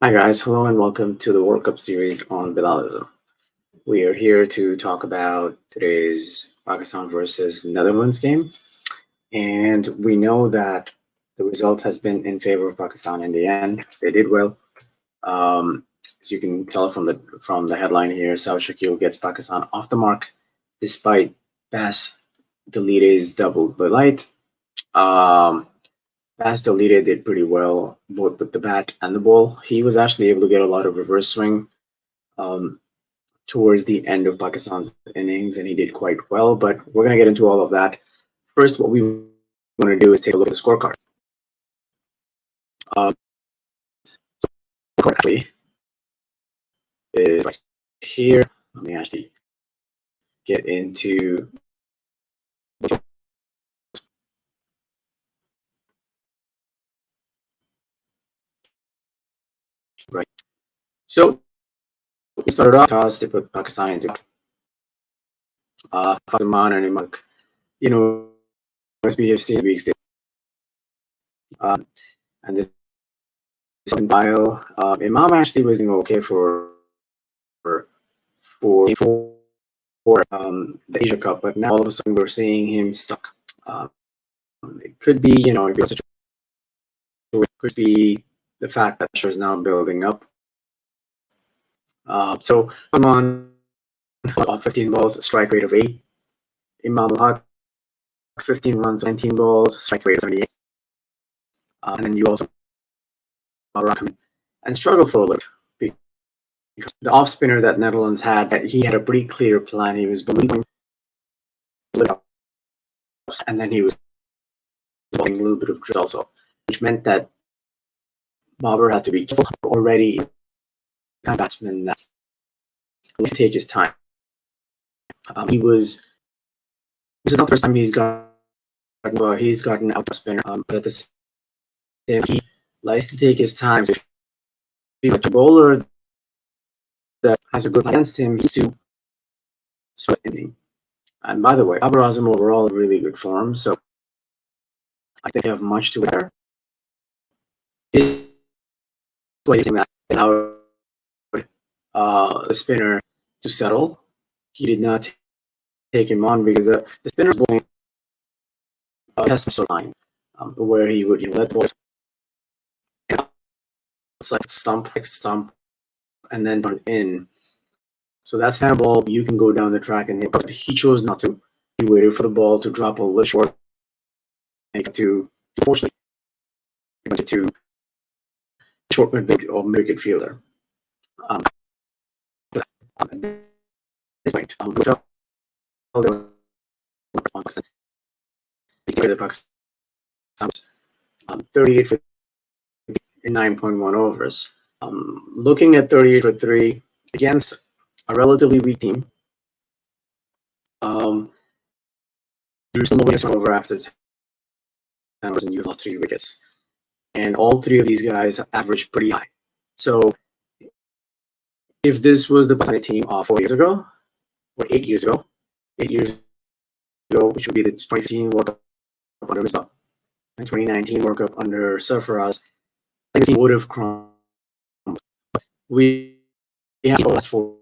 Hi guys, hello and welcome to the World Cup series on Bilalism. We are here to talk about today's Pakistan versus Netherlands game, and we know that the result has been in favor of Pakistan in the end. They did well. As you can tell from the headline here, Saud Shakil gets Pakistan off the mark despite Bas Dalide's double delight. Um, Bas Dalide did pretty well both with the bat and the ball. He was actually able to get a lot of reverse swing um, towards the end of Pakistan's innings, and he did quite well. But we're going to get into all of that. First, what we want to do is take a look at the scorecard. Um, correctly is right here. Let me actually get into right. So we started off toss. They put Pakistan into Fazaman and Imak. You know, as we have seen weeks, and this bio, Imam actually was doing okay for the Asia Cup, but now all of a sudden we're seeing him stuck. It could be, it could be the fact that pressure is now building up. So come on, 15 balls, strike rate of 8. Imam Haq, 15 runs, 19 balls, strike rate of 78. And then you also and struggle for a little bit because the off spinner that Netherlands had, that he had a pretty clear plan. He was believing, and then he was balling a little bit of drift also, which meant that Bobber had to be careful already. Kind of batsman that needs to take his time. This is not the first time he's gotten out spinner, but at the same time, he likes to take his time. So if you have a bowler that has a good against him, he's to start ending. And by the way, Babar Azam overall in really good form, so I think they have much to wear. Is that allowed the spinner to settle. He did not take him on because the spinner was going test sort of line where he would let the ball stump, and then turn in. So that's kind of ball you can go down the track and hit, but he chose not to. He waited for the ball to drop a little short and to fortunately to short mid or mid fielder. At this point, the Pakistan 38 for in 9.1 overs. Looking at 38 for 3 against a relatively weak team, there's still nobody over after 10 overs and you lost 3 wickets. And all 3 of these guys averaged pretty high. So if this was the Pakistani team 4 years ago, or 8 years ago, which would be the 2015 World Cup under Misbah and 2019 World Cup under Sarfaraz, the team would have crumbled. We have the last 4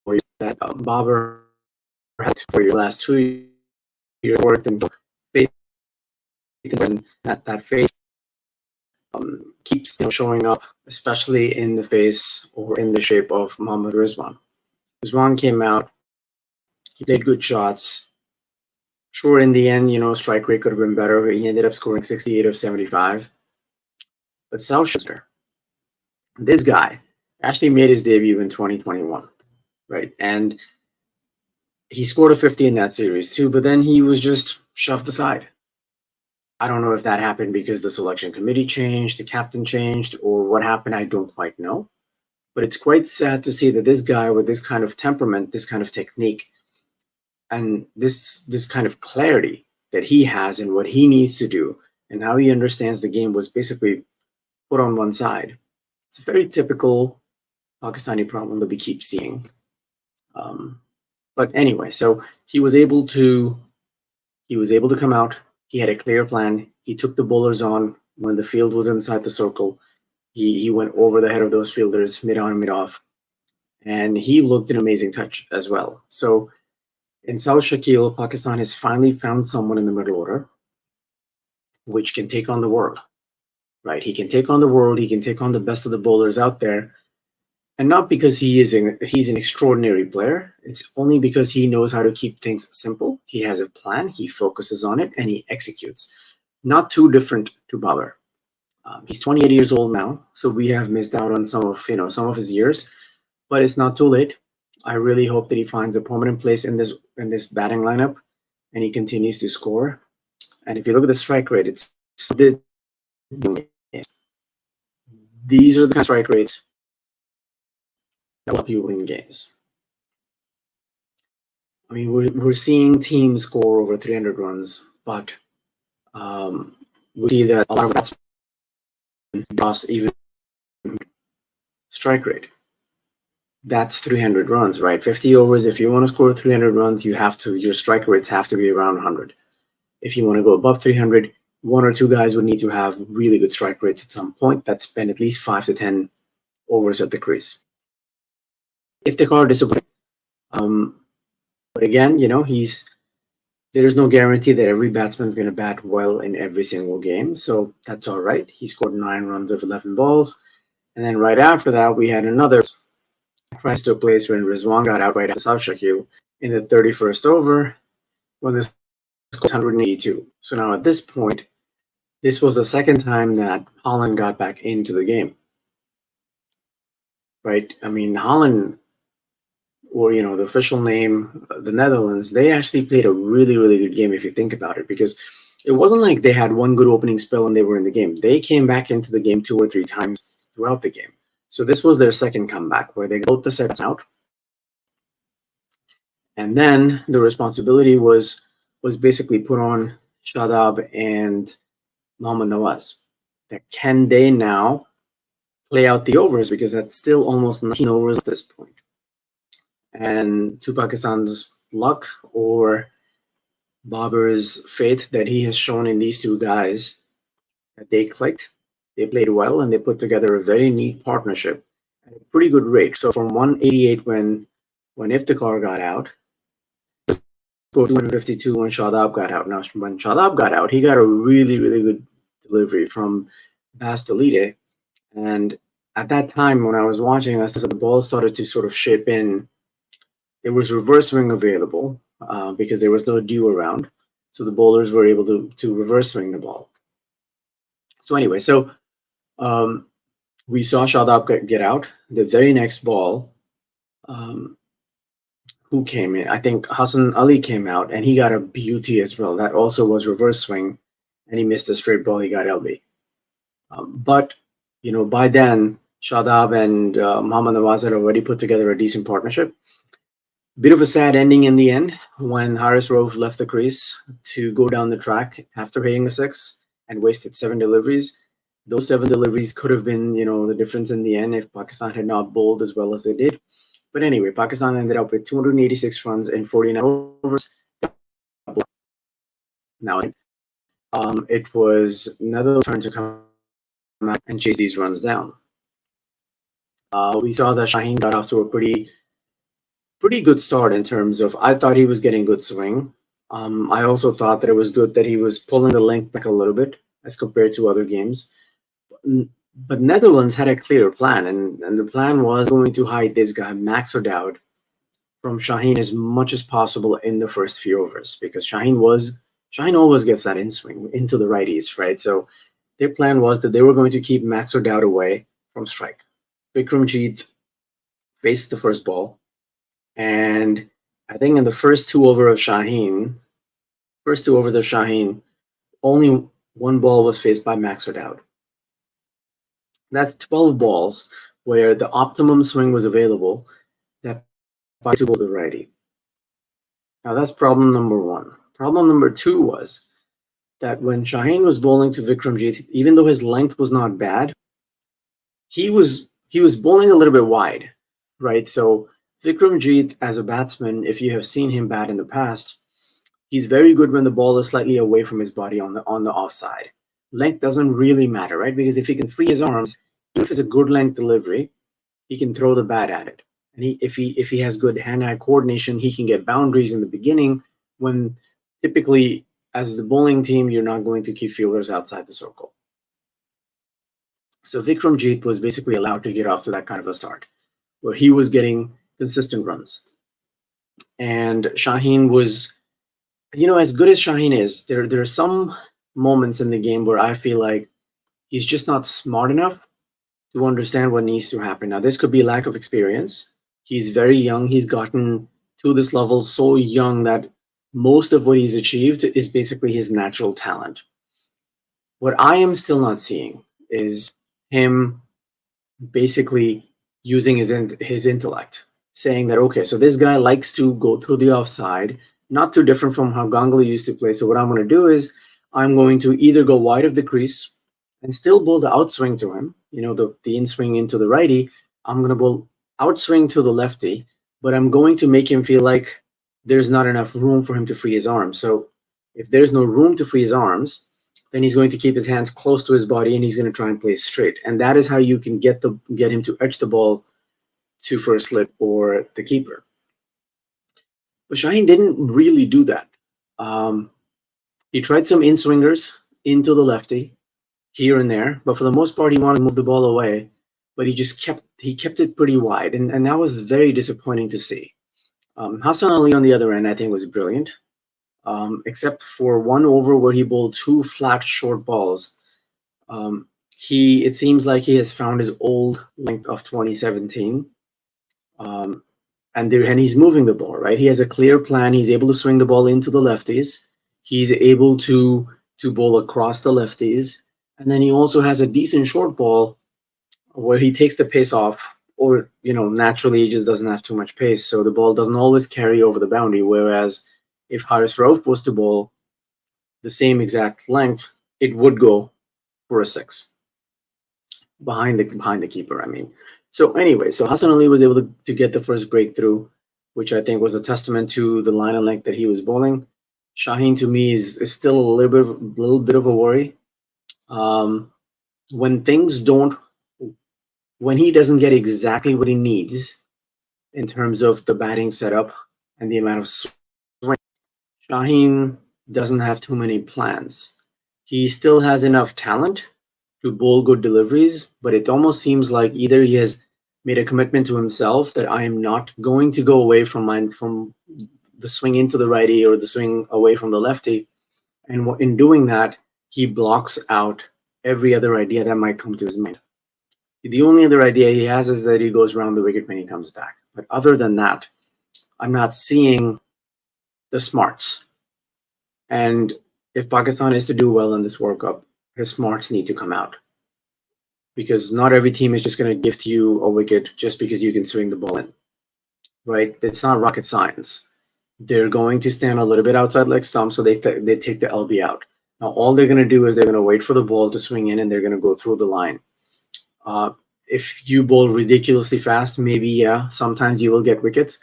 years that Babar had for your last 2 years worked and faith that faith keeps showing up, especially in the face or in the shape of Mohammad Rizwan. Rizwan came out, he played good shots. Sure, in the end, strike rate could have been better. He ended up scoring 68 of 75. But Saud Shakil, this guy, actually made his debut in 2021, right? And he scored a 50 in that series too, but then he was just shoved aside. I don't know if that happened because the selection committee changed, the captain changed, or what happened. I don't quite know. But it's quite sad to see that this guy with this kind of temperament, this kind of technique, and this kind of clarity that he has in what he needs to do and how he understands the game was basically put on one side. It's a very typical Pakistani problem that we keep seeing. But anyway, so he was able to come out. He had a clear plan. He took the bowlers on when the field was inside the circle. He went over the head of those fielders, mid on, mid off, and he looked an amazing touch as well. So in Saud Shakil, Pakistan has finally found someone in the middle order which can take on the world, right? He can take on the world. He can take on the best of the bowlers out there, and not because he's an extraordinary player. It's only because he knows how to keep things simple. He has a plan. He focuses on it, and he executes. Not too different to Babar. He's 28 years old now, so we have missed out on some of his years, but it's not too late. I really hope that he finds a permanent place in this batting lineup, and he continues to score. And if you look at the strike rate, these are the kind of strike rates that will help you win games. I mean, we're seeing teams score over 300 runs, but we see that a lot of that's lost even strike rate. That's 300 runs, right? 50 overs. If you want to score 300 runs, your strike rates have to be around 100. If you want to go above 300, one or two guys would need to have really good strike rates at some point that spend at least 5 to 10 overs at the crease. If the car disappointing, but again, there's no guarantee that every batsman is going to bat well in every single game, so that's all right. He scored 9 runs of 11 balls, and then right after that, we had another crisis took place when Rizwan got out right after Saud Shakil in the 31st over when the score was 182. So now at this point, this was the second time that Holland got back into the game, right? I mean, Holland, or the official name, the Netherlands, they actually played a really, really good game if you think about it, because it wasn't like they had one good opening spell and they were in the game. They came back into the game 2 or 3 times throughout the game. So this was their second comeback where they got both the sets out. And then the responsibility was basically put on Shadab and Mohammad Nawaz. That can they now play out the overs, because that's still almost 19 overs at this point. And to Pakistan's luck or Babar's faith that he has shown in these two guys, that they clicked, they played well, and they put together a very neat partnership at a pretty good rate. So from 188 when Iftikhar got out, to 252 when Shadab got out. Now when Shadab got out, he got a really, really good delivery from Bas Delide. And at that time when I was watching, I saw the ball started to sort of shape in. There was reverse swing available because there was no dew around. So the bowlers were able to reverse swing the ball. So anyway, we saw Shadab get out. The very next ball, who came in? I think Hassan Ali came out, and he got a beauty as well. That also was reverse swing, and he missed a straight ball. He got LB. But by then, Shadab and Mohammad Nawaz had already put together a decent partnership. Bit of a sad ending in the end when Haris Rauf left the crease to go down the track after hitting a 6 and wasted 7 deliveries. Those 7 deliveries could have been, the difference in the end if Pakistan had not bowled as well as they did. But anyway, Pakistan ended up with 286 runs in 49 overs. Now, it was Netherlands' turn to come out and chase these runs down. We saw that Shaheen got off to a pretty good start in terms of, I thought he was getting good swing. I also thought that it was good that he was pulling the length back a little bit as compared to other games. But Netherlands had a clear plan, and the plan was going to hide this guy, Max O'Dowd, from Shaheen as much as possible in the first few overs, because Shaheen always gets that in swing into the righties, right? So their plan was that they were going to keep Max O'Dowd away from strike. Vikramjit faced the first ball, and I think in the first 2 overs of Shaheen, only 1 ball was faced by Max O'Dowd. That's 12 balls where the optimum swing was available that to bowl the righty. Now that's problem number 1. Problem number 2 was that when Shaheen was bowling to Vikramjit, even though his length was not bad, he was bowling a little bit wide, right? So Vikramjit, as a batsman, if you have seen him bat in the past, he's very good when the ball is slightly away from his body on the offside. Length doesn't really matter, right? Because if he can free his arms, if it's a good length delivery, he can throw the bat at it. And if he has good hand-eye coordination, he can get boundaries in the beginning when typically as the bowling team, you're not going to keep fielders outside the circle. So Vikramjit was basically allowed to get off to that kind of a start, where he was getting consistent runs. And Shaheen was, as good as Shaheen is, there are some moments in the game where I feel like he's just not smart enough to understand what needs to happen. Now, this could be lack of experience. He's very young. He's gotten to this level so young that most of what he's achieved is basically his natural talent. What I am still not seeing is him basically using his intellect, saying that, okay, so this guy likes to go through the offside, not too different from how Ganguly used to play. So what I'm going to do is I'm going to either go wide of the crease and still bowl the outswing to him, the in swing into the righty. I'm going to bowl outswing to the lefty, but I'm going to make him feel like there's not enough room for him to free his arms. So if there's no room to free his arms, then he's going to keep his hands close to his body and he's going to try and play straight. And that is how you can get him to edge the ball to first slip or the keeper. But Shaheen didn't really do that. He tried some in-swingers into the lefty here and there, but for the most part, he wanted to move the ball away, but he kept it pretty wide. And that was very disappointing to see. Hassan Ali on the other end, I think, was brilliant. Except for one over where he bowled two flat short balls. It seems like he has found his old length of 2017. And he's moving the ball, right? He has a clear plan. He's able to swing the ball into the lefties. He's able to bowl across the lefties. And then he also has a decent short ball where he takes the pace off, or, naturally he just doesn't have too much pace. So the ball doesn't always carry over the boundary. Whereas if Haris Rauf was to bowl the same exact length, it would go for a 6 behind the keeper. So anyway, so Hassan Ali was able to get the first breakthrough, which I think was a testament to the line of length that he was bowling. Shaheen, to me, is still a little bit of a worry. When he doesn't get exactly what he needs in terms of the batting setup and the amount of swing, Shaheen doesn't have too many plans. He still has enough talent to bowl good deliveries, but it almost seems like either he has made a commitment to himself that I am not going to go away from the swing into the righty or the swing away from the lefty. And in doing that, he blocks out every other idea that might come to his mind. The only other idea he has is that he goes around the wicket when he comes back. But other than that, I'm not seeing the smarts. And if Pakistan is to do well in this World Cup, his smarts need to come out. Because not every team is just going to gift you a wicket just because you can swing the ball in. Right? It's not rocket science. They're going to stand a little bit outside leg stump, so they take the LB out. Now, all they're going to do is they're going to wait for the ball to swing in, and they're going to go through the line. If you bowl ridiculously fast, maybe, sometimes you will get wickets.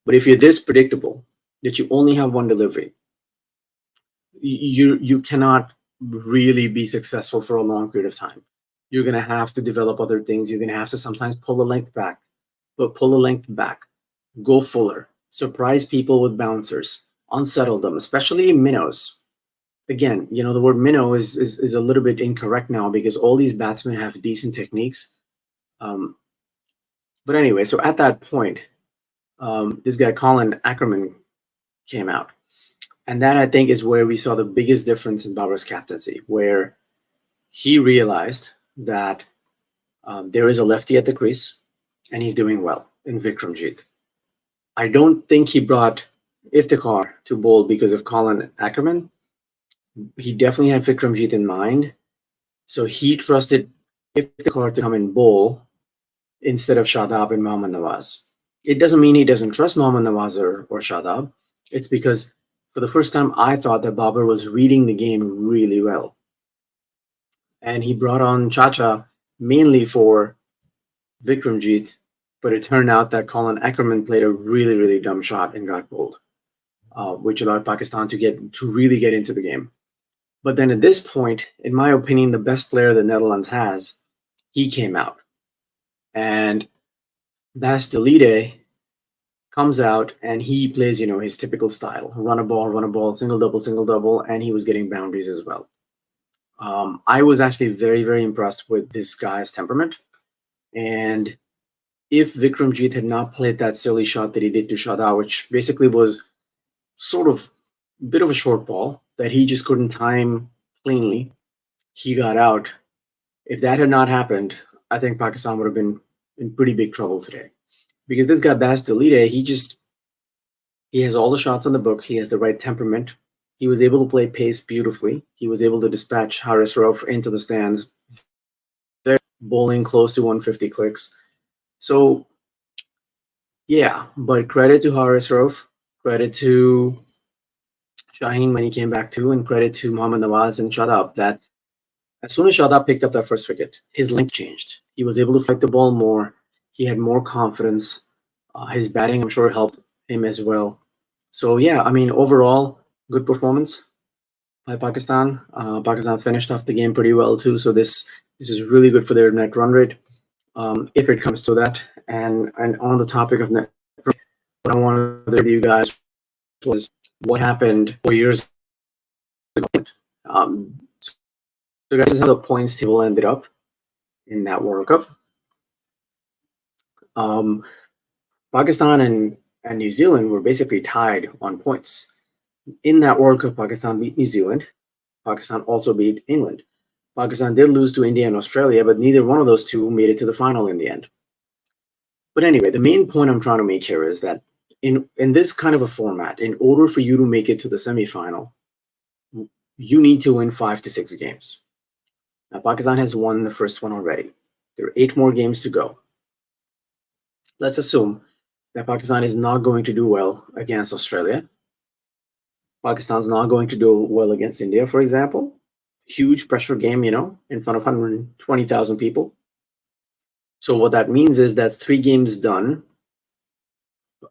But if you're this predictable, that you only have one delivery, you cannot really be successful for a long period of time. You're going to have to develop other things. You're going to have to sometimes pull the length back, go fuller, surprise people with bouncers, unsettle them, especially minnows. Again, the word minnow is a little bit incorrect now because all these batsmen have decent techniques. But anyway, so at that point, this guy, Colin Ackerman, came out. And that, I think, is where we saw the biggest difference in Babar's captaincy, where he realized that there is a lefty at the crease, and he's doing well in Vikramjit. I don't think he brought Iftikhar to bowl because of Colin Ackerman. He definitely had Vikramjit in mind. So he trusted Iftikhar to come and bowl instead of Shadab and Mohammad Nawaz. It doesn't mean he doesn't trust Mohammad Nawaz or Shadab. It's because for the first time, I thought that Babar was reading the game really well. And he brought on Chacha mainly for Vikramjit, but it turned out that Colin Ackerman played a really, really dumb shot and got bowled, which allowed Pakistan to really get into the game. But then at this point, in my opinion, the best player the Netherlands has he came out. And Bastille comes out and he plays, his typical style: run a ball, single double, and he was getting boundaries as well. I was actually very, very impressed with this guy's temperament. And if Vikramjit had not played that silly shot that he did to Shada, which basically was sort of a bit of a short ball that he just couldn't time cleanly, he got out. If that had not happened, I think Pakistan would have been in pretty big trouble today. Because this guy Bastille, he has all the shots on the book. He has the right temperament. He was able to play pace beautifully. He was able to dispatch Haris Rauf into the stands, bowling close to 150 clicks. So, yeah, but credit to Haris Rauf, credit to Shaheen when he came back too, and credit to Mohammad Nawaz and Shadab that as soon as Shadab picked up that first wicket, his length changed. He was able to fight the ball more. He had more confidence. His batting, I'm sure, helped him as well. So, yeah, I mean, overall, good performance by Pakistan. Pakistan finished off the game pretty well too. So this is really good for their net run rate, if it comes to that. And on the topic of net, what I wanted to do with you guys was what happened 4 years ago. So guys, this is how the points table ended up in that World Cup. Pakistan and New Zealand were basically tied on points. In that World Cup, Pakistan beat New Zealand. Pakistan also beat England. Pakistan did lose to India and Australia, but neither one of those two made it to the final in the end. But anyway, the main point I'm trying to make here is that in this kind of a format, in order for you to make it to the semifinal, you need to win 5 to 6 games. Now, Pakistan has won the first one already. There are 8 more games to go. Let's assume that Pakistan is not going to do well against Australia. Pakistan's not going to do well against India, for example. Huge pressure game, in front of 120,000 people. So what that means is that's 3 games done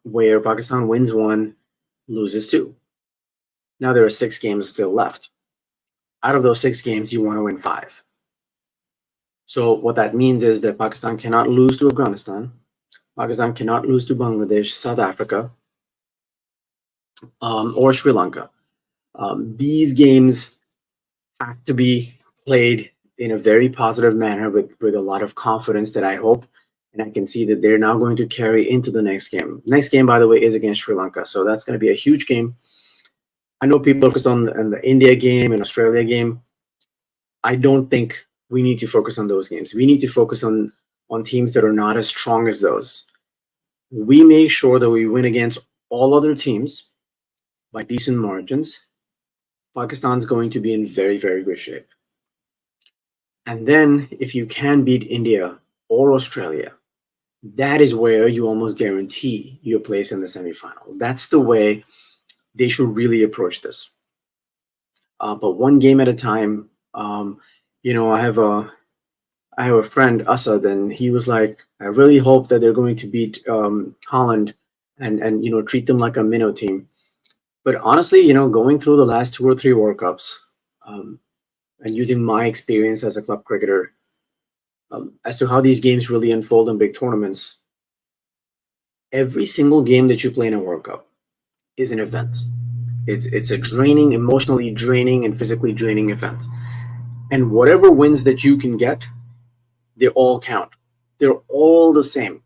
where Pakistan wins 1, loses 2. Now there are 6 games still left. Out of those 6 games, you want to win 5. So what that means is that Pakistan cannot lose to Afghanistan. Pakistan cannot lose to Bangladesh, South Africa, or Sri Lanka. These games have to be played in a very positive manner with a lot of confidence that I hope and I can see that they're now going to carry into the next game. Next game, by the way, is against Sri Lanka. So that's going to be a huge game. I know people focus on the India game and Australia game. I don't think we need to focus on those games. We need to focus on teams that are not as strong as those. We make sure that we win against all other teams by decent margins. Pakistan's going to be in very, very good shape. And then if you can beat India or Australia, that is where you almost guarantee your place in the semifinal. That's the way they should really approach this. But one game at a time. I have a friend, Asad, and he was like, I really hope that they're going to beat Holland and treat them like a minnow team. But honestly, going through the last 2 or 3 World Cups, and using my experience as a club cricketer, as to how these games really unfold in big tournaments, every single game that you play in a World Cup is an event. It's a draining, emotionally draining, and physically draining event. And whatever wins that you can get, they all count. They're all the same.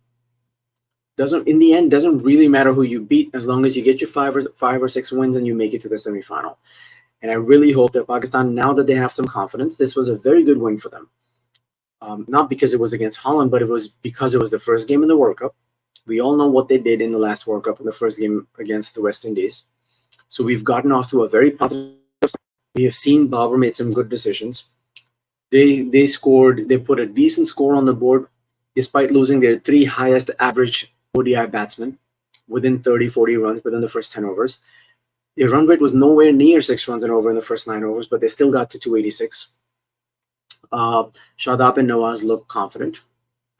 In the end, doesn't really matter who you beat as long as you get your 5 or 6 wins and you make it to the semifinal. And I really hope that Pakistan, now that they have some confidence, this was a very good win for them. Not because it was against Holland, but it was because it was the first game in the World Cup. We all know what they did in the last World Cup in the first game against the West Indies. So we've gotten off to a very positive start. We have seen Babar made some good decisions. They put a decent score on the board despite losing their 3 highest average ODI batsmen within 30-40 runs within the first 10 overs. Their run rate was nowhere near 6 runs an over in the first 9 overs, but they still got to 286. Shadab and Nawaz look confident.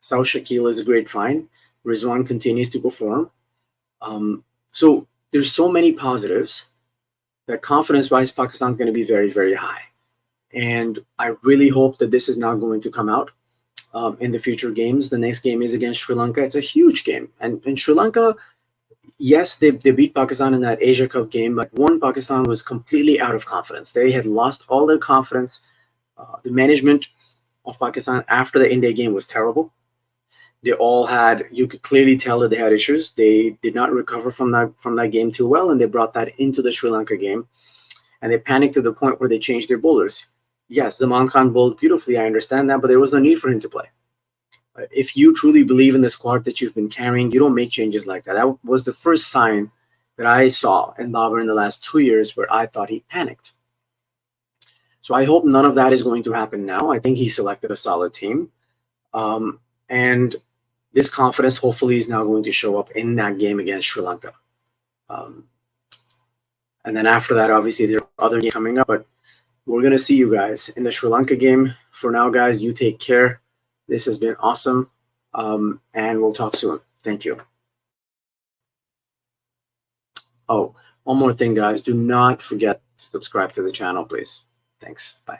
Saud Shakil is a great find. Rizwan continues to perform. So there's so many positives that confidence-wise, Pakistan's going to be very, very high. And I really hope that this is now going to come out. in the future games. The next game is against Sri Lanka. It's a huge game. And in Sri Lanka, yes, they beat Pakistan in that Asia Cup game, but one, Pakistan was completely out of confidence. They had lost all their confidence. The management of Pakistan after the India game was terrible. They all had, you could clearly tell that they had issues. They did not recover from that game too well, and they brought that into the Sri Lanka game. And they panicked to the point where they changed their bowlers. Yes, Zaman Khan bowled beautifully, I understand that, but there was no need for him to play. If you truly believe in the squad that you've been carrying, you don't make changes like that. That was the first sign that I saw in Babar in the last 2 years where I thought he panicked. So I hope none of that is going to happen now. I think he selected a solid team. And this confidence hopefully is now going to show up in that game against Sri Lanka. And then after that, obviously, there are other games coming up, but we're going to see you guys in the Sri Lanka game. For now, guys, you take care. This has been awesome, and we'll talk soon. Thank you. Oh, one more thing, guys. Do not forget to subscribe to the channel, please. Thanks. Bye.